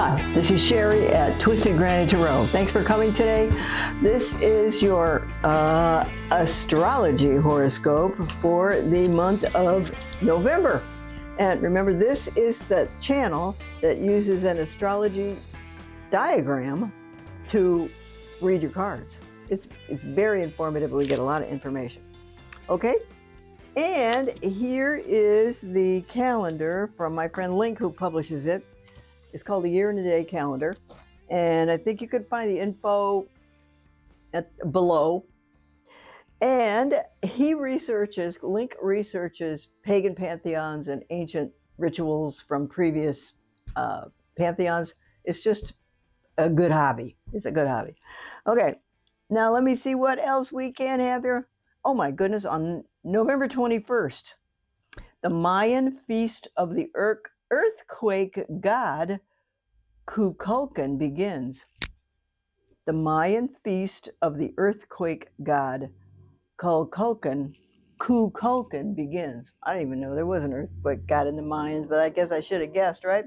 Hi, this is Sherry at Twisted Granny Tarot. Thanks for coming today. This is your astrology horoscope for the month of November. And remember, this is the channel that uses an astrology diagram to read your cards. It's very informative. We get a lot of information. Okay? And here is the calendar from my friend Link, who publishes it. It's called the Year and a Day Calendar. And I think you could find the info below. And Link researches pagan pantheons and ancient rituals from previous pantheons. It's just a good hobby. It's a good hobby. Okay, now let me see what else we can have here. Oh my goodness, on November 21st, the Mayan feast of the earthquake god Kukulkan begins. The Mayan feast of the earthquake god Kukulkan begins. I didn't even know there was an earthquake god in the Mayans, but I guess I should have guessed, right?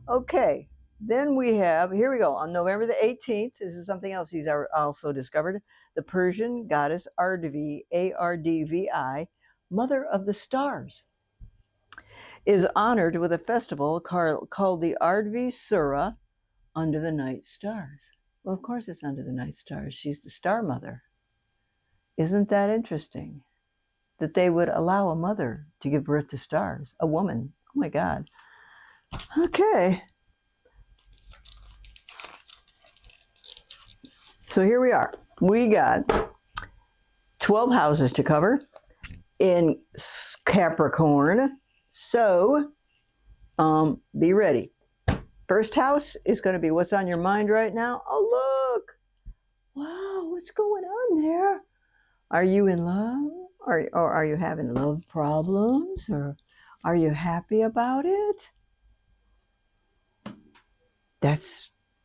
Okay, then we have, here we go, on November the 18th, this is something else he's also discovered, the Persian goddess Ardvi, A-R-D-V-I, mother of the stars, is honored with a festival called the Ardvi Sura, under the night stars. Well, of course it's under the night stars. She's the star mother. Isn't that interesting? That they would allow a mother to give birth to stars, a woman. Oh my God. Okay. So here we are. We got 12 houses to cover in Capricorn. So be ready. First house is going to be what's on your mind right now. Oh, look. Wow, what's going on there? Are you in love? Or are you having love problems? Or are you happy about it? That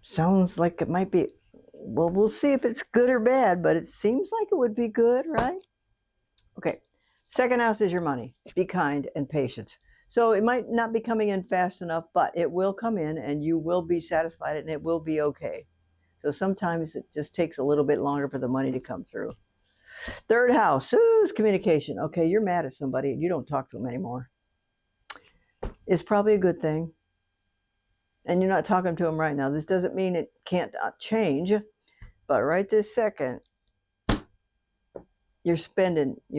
sounds like it might be, well, we'll see if it's good or bad, but it seems like it would be good, right? Okay. Second house is your money. Be kind and patient. So it might not be coming in fast enough, but it will come in and you will be satisfied and it will be okay. So sometimes it just takes a little bit longer for the money to come through. Third house is communication. Okay, you're mad at somebody and you don't talk to them anymore. It's probably a good thing. And you're not talking to them right now. This doesn't mean it can't change, but right this second, you're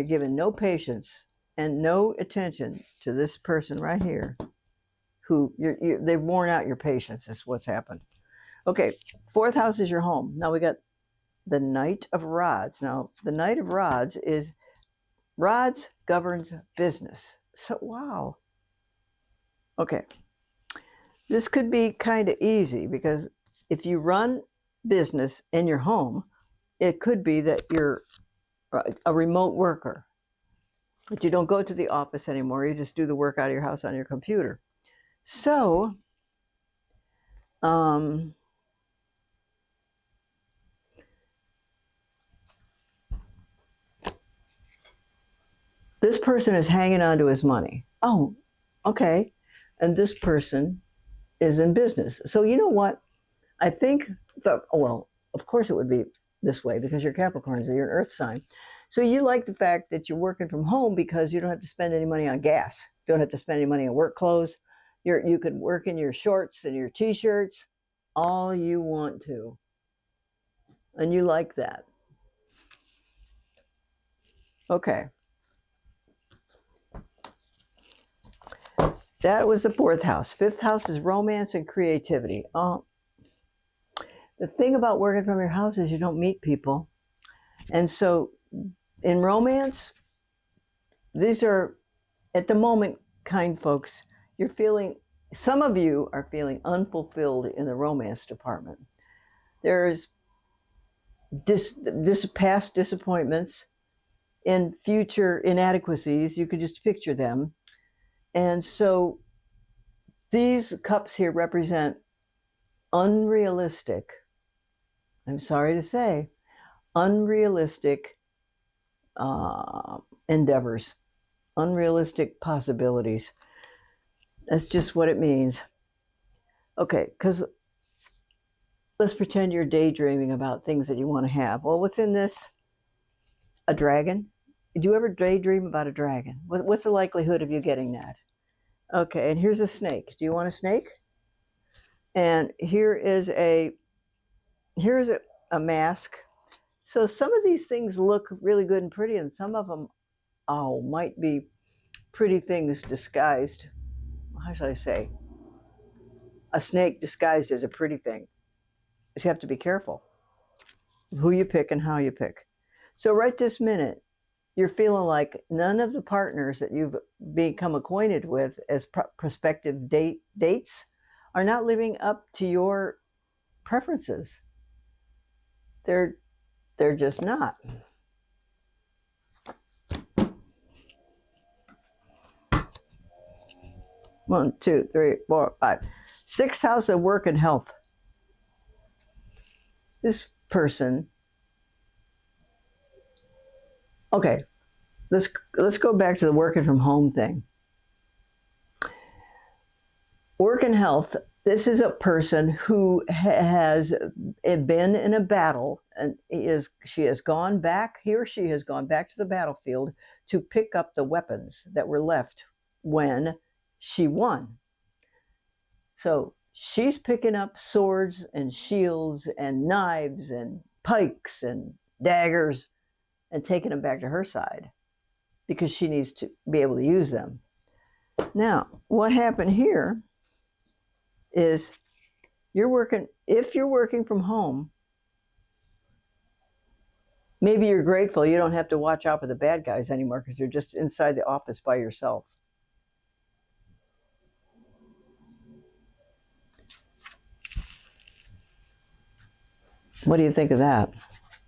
giving no patience and no attention to this person right here who they've worn out your patience. Is what's happened. Okay, fourth house is your home. Now we got the Knight of Rods. Now the Knight of Rods governs business. So wow. Okay, this could be kind of easy because if you run business in your home, it could be that you're a remote worker. But you don't go to the office anymore. You just do the work out of your house on your computer. So, this person is hanging on to his money. Oh, okay. And this person is in business. So you know what? I think, well, of course it would be this way because you're Capricorn, so you're an earth sign. So you like the fact that you're working from home because you don't have to spend any money on gas. Don't have to spend any money on work clothes. You could work in your shorts and your t-shirts all you want to. And you like that. Okay. That was the fourth house. Fifth house is romance and creativity. The thing about working from your house is you don't meet people. And so in romance, these are, at the moment, kind folks, some of you are feeling unfulfilled in the romance department. There's past disappointments and future inadequacies. You could just picture them. And so these cups here represent unrealistic, I'm sorry to say, unrealistic endeavors, unrealistic possibilities. That's just what it means. Okay, because let's pretend you're daydreaming about things that you want to have. Well, what's in this? A dragon? Do you ever daydream about a dragon? What's the likelihood of you getting that? Okay, and here's a snake. Do you want a snake? And here's a mask. So some of these things look really good and pretty, and some of them, oh, might be pretty things disguised. How should I say? A snake disguised as a pretty thing. You have to be careful who you pick and how you pick. So right this minute, you're feeling like none of the partners that you've become acquainted with as prospective dates are not living up to your preferences. They're just not. One, two, three, four, five. Sixth house of work and health. This person. Okay, let's go back to the working from home thing. Work and health. This is a person who has been in a battle, and he or she has gone back to the battlefield to pick up the weapons that were left when she won. So she's picking up swords and shields and knives and pikes and daggers and taking them back to her side because she needs to be able to use them. Now, what happened here is if you're working from home, maybe you're grateful you don't have to watch out for the bad guys anymore because you're just inside the office by yourself. What do you think of that?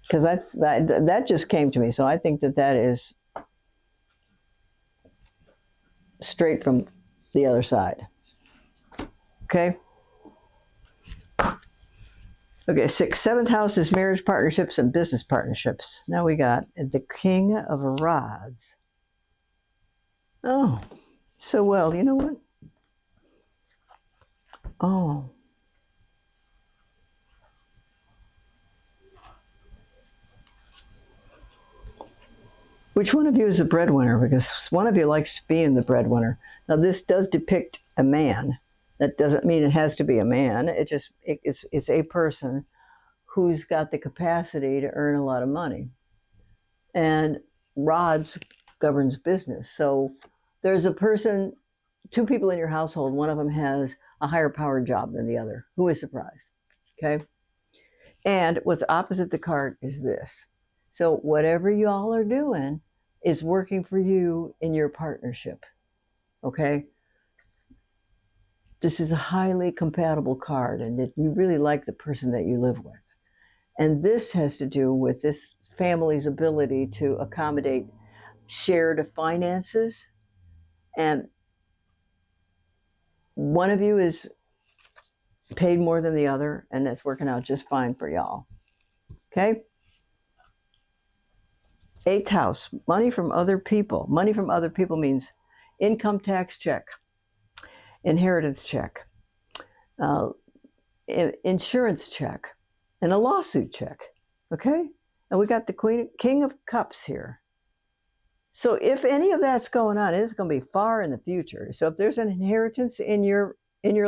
Because that just came to me, so I think that is straight from the other side. Okay? Okay, seventh house is marriage partnerships and business partnerships. Now we got the King of Rods. Oh, so well, you know what? Oh. Which one of you is a breadwinner? Because one of you likes being the breadwinner. Now this does depict a man. That doesn't mean it has to be a man. It's a person who's got the capacity to earn a lot of money. And rods governs business. So there's two people in your household, one of them has a higher powered job than the other. Who is surprised? Okay? And what's opposite the card is this. So whatever y'all are doing is working for you in your partnership. Okay? This is a highly compatible card, and that you really like the person that you live with. And this has to do with this family's ability to accommodate shared finances. And one of you is paid more than the other, and that's working out just fine for y'all. Okay? Eighth house, money from other people. Money from other people means income tax check, inheritance check, insurance check, and a lawsuit check. Okay? And we got the King of Cups here. So if any of that's going on, it's going to be far in the future. So if there's an inheritance in your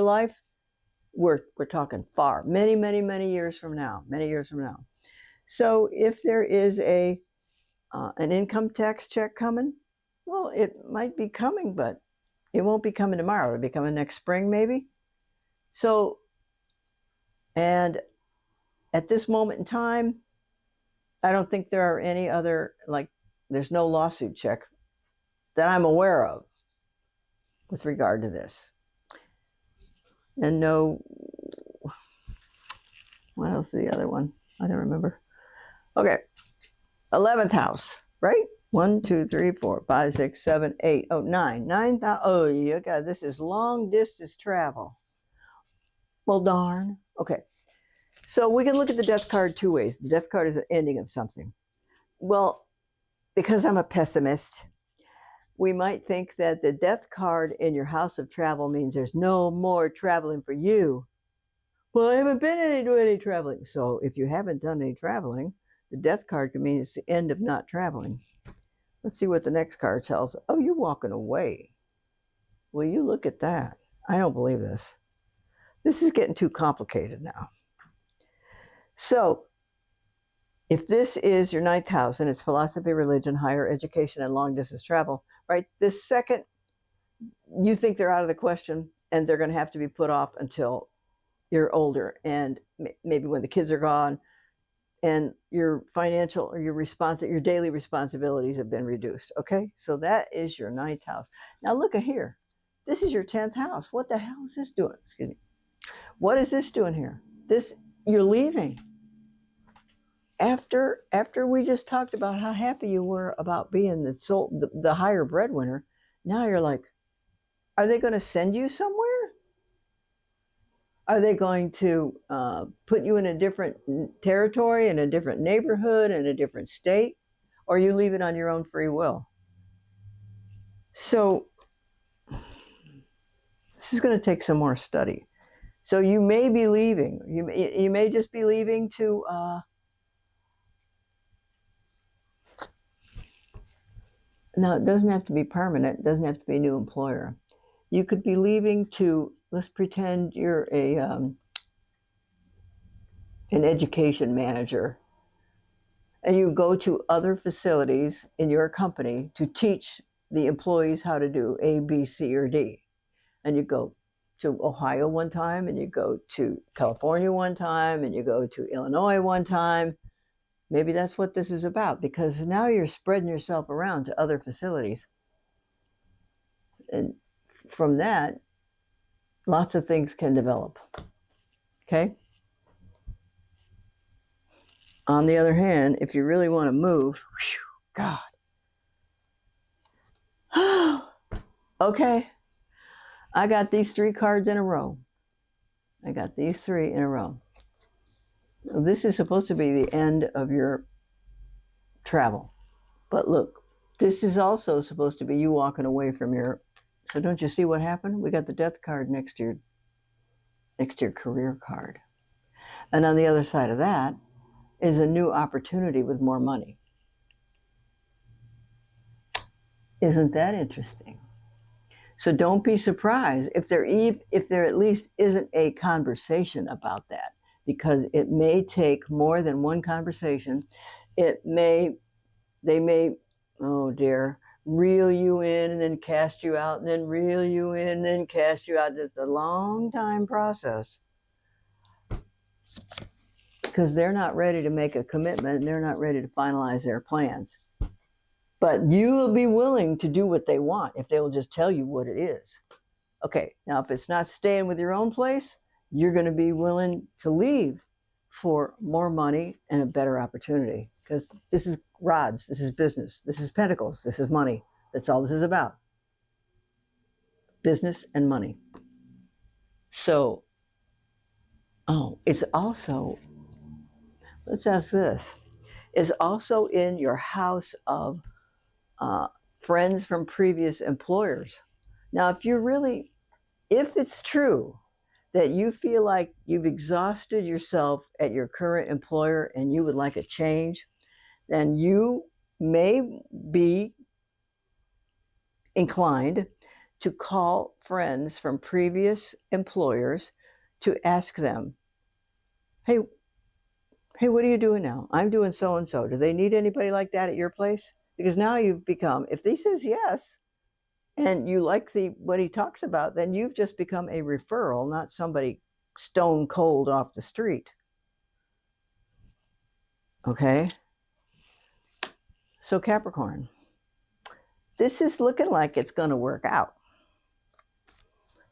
life, we're talking far, many, many, many years from now. Many years from now. So if there is an income tax check coming, well, it might be coming, but it won't be coming tomorrow. It'll be coming next spring, maybe. So, and at this moment in time, I don't think there are any other, there's no lawsuit check that I'm aware of with regard to this. And no, what else is the other one? I don't remember. Okay, 11th house, right? 1, 2, 3, 4, 5, 6, 7, 8, 9. 9,000. Oh, you got this is long distance travel. Well, darn. Okay, so we can look at the death card two ways. The death card is an ending of something. Well, because I'm a pessimist, we might think that the death card in your house of travel means there's no more traveling for you. Well, I haven't been doing any traveling. So if you haven't done any traveling, the death card could mean it's the end of not traveling. Let's see what the next card tells. Oh, you're walking away. Well, you look at that. I don't believe this. This is getting too complicated now. So if this is your ninth house and it's philosophy, religion, higher education, and long distance travel, right? This second, you think they're out of the question and they're going to have to be put off until you're older and maybe when the kids are gone and your financial or your daily responsibilities have been reduced. Okay, so that is your ninth house. Now look at here. This is your 10th house. What the hell is this doing? Excuse me. What is this doing here? This, you're leaving. After we just talked about how happy you were about being the higher breadwinner, now you're like, are they going to send you somewhere? Are they going to put you in a different territory, in a different neighborhood, in a different state? Or you leave it on your own free will? So this is going to take some more study. So you may be leaving. You may just be leaving to now, it doesn't have to be permanent. It doesn't have to be a new employer. You could be leaving to, let's pretend you're an education manager, and you go to other facilities in your company to teach the employees how to do A, B, C, or D. And you go to Ohio one time, and you go to California one time, and you go to Illinois one time. Maybe that's what this is about, because now you're spreading yourself around to other facilities. And from that, lots of things can develop. Okay? On the other hand, if you really want to move, whew, God. Okay. I got these three cards in a row. I got these three in a row. This is supposed to be the end of your travel. But look, this is also supposed to be you walking away from your. So don't you see what happened? We got the death card next to your career card. And on the other side of that is a new opportunity with more money. Isn't that interesting? So don't be surprised if there at least isn't a conversation about that, because it may take more than one conversation. They may, oh dear, reel you in and then cast you out, and then reel you in and then cast you out. It's a long time process because they're not ready to make a commitment and they're not ready to finalize their plans. But you will be willing to do what they want if they will just tell you what it is. Okay, now if it's not staying with your own place, you're going to be willing to leave for more money and a better opportunity, because this is rods, this is business, this is pentacles, this is money. That's all this is about. Business and money. So, it's also, let's ask this, is also in your house of friends from previous employers. Now, if it's true that you feel like you've exhausted yourself at your current employer and you would like a change, then you may be inclined to call friends from previous employers to ask them, hey, what are you doing now? I'm doing so and so. Do they need anybody like that at your place? Because now you've become, if he says yes, and you like what he talks about, then you've just become a referral, not somebody stone cold off the street. Okay? So Capricorn, this is looking like it's going to work out.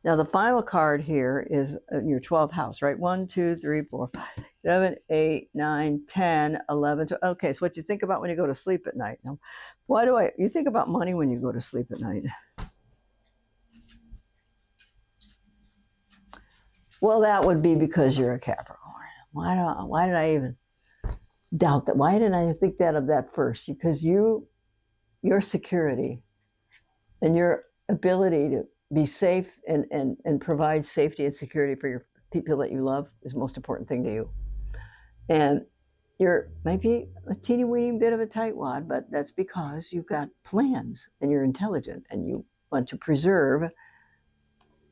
Now the final card here is your 12th house, right? 1, 2, 3, 4, 5, 6, 7, 8, 9, 10, 11. Okay, so what you think about when you go to sleep at night. Now, you think about money when you go to sleep at night? Well, that would be because you're a Capricorn. Why did I even doubt that? Why didn't I think of that first? Because your security and your ability to be safe and provide safety and security for your people that you love is the most important thing to you. And you're maybe a teeny weeny bit of a tightwad, but that's because you've got plans and you're intelligent and you want to preserve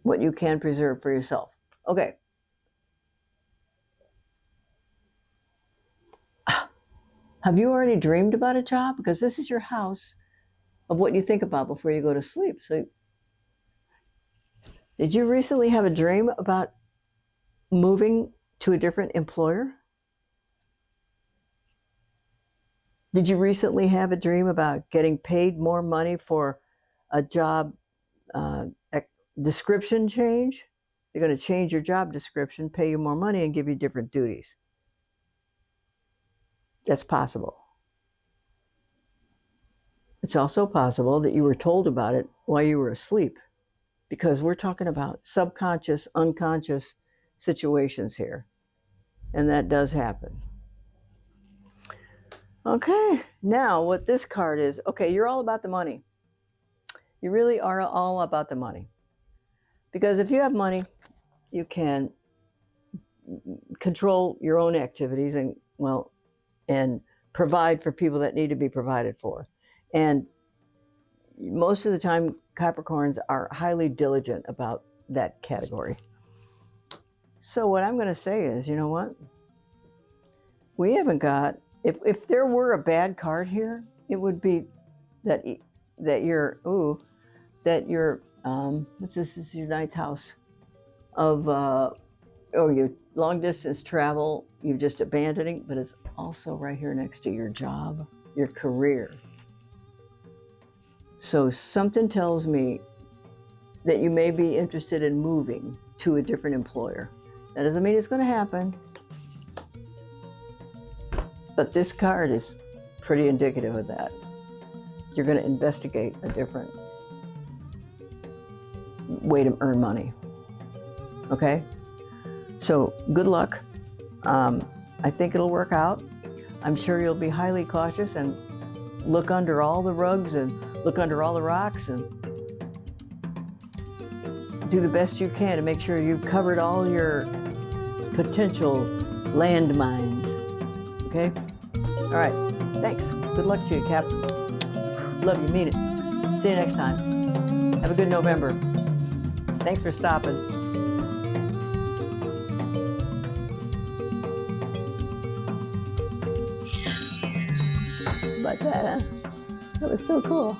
what you can preserve for yourself. Okay. Have you already dreamed about a job? Because this is your house of what you think about before you go to sleep. So, did you recently have a dream about moving to a different employer? Did you recently have a dream about getting paid more money for a job description change? They're going to change your job description, pay you more money, and give you different duties. That's possible. It's also possible that you were told about it while you were asleep, because we're talking about subconscious, unconscious situations here, and that does happen. Okay, now what this card is, okay, you're all about the money. You really are all about the money. Because if you have money, you can control your own activities and provide for people that need to be provided for. And most of the time, Capricorns are highly diligent about that category. So what I'm going to say is, you know what? We haven't got, if there were a bad card here, it would be that you're, this is your ninth house of, your long distance travel, you're just abandoning, but it's also right here next to your job, your career. So something tells me that you may be interested in moving to a different employer. That doesn't mean it's going to happen, but this card is pretty indicative of that. You're going to investigate a different way to earn money. Okay? So good luck. I think it'll work out. I'm sure you'll be highly cautious and look under all the rugs and look under all the rocks and do the best you can to make sure you've covered all your potential landmines. Okay? All right. Thanks. Good luck to you, Cap. Love you. Mean it. See you next time. Have a good November. Thanks for stopping. But that was so cool.